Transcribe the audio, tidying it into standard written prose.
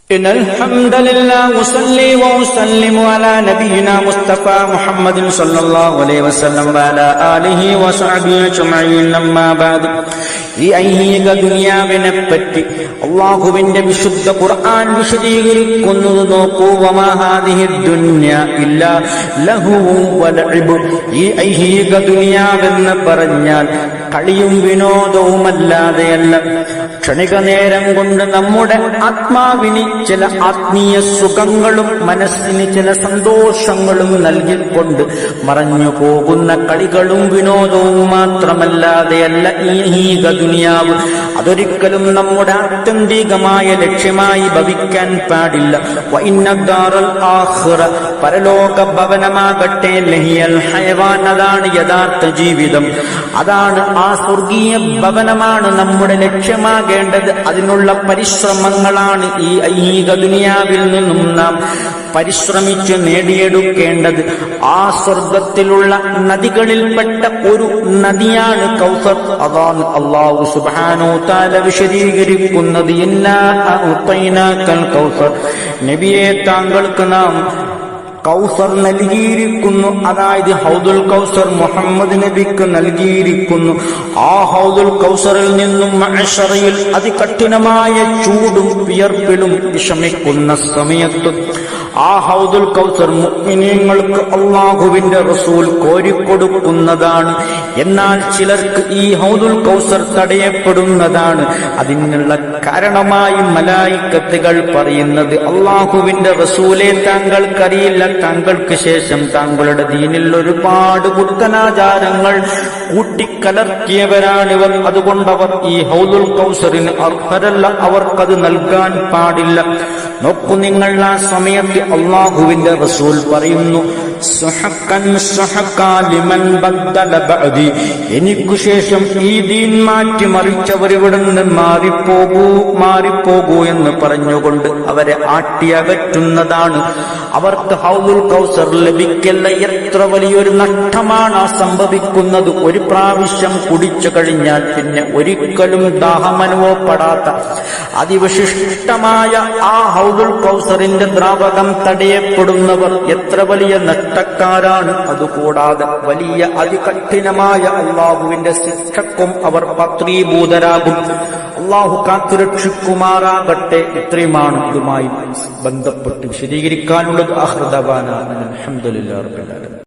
إن الحمد لله وصلي وأسلم على نبينا مصطفى محمد صلى الله عليه وسلم وعلى آله وصحبه أجمعين أما بعد ഈ ഐഹിക ദുനിയാവിനെ പറ്റി അല്ലാഹുവിന്റെ വിശുദ്ധ ഖുർആൻ വിശദീകരിക്കുന്നത് നോക്കൂ. വമാ ഹാദിഹി ദുനിയ ഇല്ലാ ലഹുവും വലഇബ്. ഈ ഐഹിക ദുനിയാവെന്ന് പറഞ്ഞാൽ കളിയും വിനോദവുമല്ലാതെയല്ല. ക്ഷണിക നേരം കൊണ്ട് നമ്മുടെ ആത്മാവിന് ചില ആത്മീയ സുഖങ്ങളും മനസ്സിന് ചില സന്തോഷങ്ങളും നൽകിക്കൊണ്ട് മറഞ്ഞു പോകുന്ന കളികളും വിനോദവും മാത്രമല്ലാതെയല്ല ഈ ദുനിയാവ്. അതൊരിക്കലും നമ്മുടെ ആത്യന്തികമായ ലക്ഷ്യമായി ഭവിക്കാൻ പാടില്ല. വഇന്നദ്ദാറൽ ആഖിറ, പരലോക ഭവനമാകട്ടെ, ലഹിയൽ ഹയവാൻ, അതാണ് യഥാർത്ഥ ജീവിതം. അതാണ് ആ സ്വർഗീയ ഭവനമാണ് നമ്മുടെ ലക്ഷ്യമാകേണ്ടത്. അതിനുള്ള പരിശ്രമങ്ങളാണ് ഈ ഐഹിക ദുനിയാവിൽ നിന്നും നാം പരിശ്രമിച്ച് നേടിയെടുക്കേണ്ടത്. ആ സ്വർഗത്തിലുള്ള നദികളിൽപ്പെട്ട ഒരു നദിയാണ് കൗസർ. അതാണ് അല്ലാഹു സുബ്ഹാനഹു തആല വിശദീകരിക്കുന്നത്. ഇന്നാ അഅ്തൈനാകൽ കൗസർ, നബിയെ താങ്കൾക്ക് നാം കൗസർ നൽകിയിരിക്കുന്നു. അതായത് ഹൗദുൽ കൗസർ മുഹമ്മദ് നബിക്ക് നൽകിയിരിക്കുന്നു. ആ ഹൗദുൽ കൗസറിൽ നിന്നും മഅ്ശറയിൽ അതികഠിനമായ ചൂടും വിയർപ്പിലും വിഷമിക്കുന്ന സമയത്ത് ആ ഹൗദുൽ കൗസർ മുഅ്മിനീങ്ങൾക്ക് അല്ലാഹുവിന്റെ റസൂൽ കോരിക്കൊടുക്കുന്നതാണ്. എന്നാൽ ചിലർക്ക് ഈ ഹൗദുൽ കൗസർ തടയപ്പെടുന്നതാണ്. അതിനുള്ള കാരണമായി മലായിക്കത്തുകൾ പറയുന്നത്, അല്ലാഹുവിന്റെ റസൂലെ, താങ്കൾക്കറിയില്ല, താങ്കൾക്ക് ശേഷം താങ്കളുടെ ദീനിൽ ഒരുപാട് പുത്തനാചാരങ്ങൾ കൂട്ടിക്കലർത്തിയവരാണിവർ. അതുകൊണ്ടവർ ഈ ഹൗദുൽ കൗസറിന് അർഹരല്ല, അവർക്കത് നൽകാൻ പാടില്ല. നോക്കൂ നിങ്ങൾ, ആ സമയത്ത് അല്ലാഹുവിന്റെ റസൂൽ പറയുന്നു, എനിക്കു ശേഷം ഈ ദീൻ മാറ്റി മറിച്ചവർ ഇവിടെ നിന്ന് മാറിപ്പോകൂ എന്ന് പറഞ്ഞുകൊണ്ട് അവരെ ആട്ടിയകറ്റുന്നതാണ്. അവർക്ക് ഹൗദുൽ കൗസർ ലഭിക്കില്ല. എത്ര വലിയൊരു നഷ്ടമാണ് ആ സംഭവിക്കുന്നത്. ഒരു പ്രാവശ്യം കുടിച്ചു കഴിഞ്ഞാൽ പിന്നെ ഒരിക്കലും ദാഹമനുഭവപ്പെടാത്ത അതിവിശിഷ്ടമായ ആ ഹൗദുൽ കൗസറിന്റെ ദ്രാവകം തടയപ്പെടുന്നവർ എത്ര വലിയ നഷ്ടക്കാരാണ്. അതുകൂടാതെ വലിയ അതികഠിനമായ അല്ലാഹുവിന്റെ ശിക്ഷക്കും അവർ പത്രീഭൂതരാകും. അല്ലാഹു കാത്തുരക്ഷിക്കുമാറാകട്ടെ. ഇത്രയുമാണ് ഇതുമായി ബന്ധപ്പെട്ട് വിശദീകരിക്കാനുള്ളത്. അൽഹംദുലില്ലാഹി റബ്ബിൽ ആലമീൻ.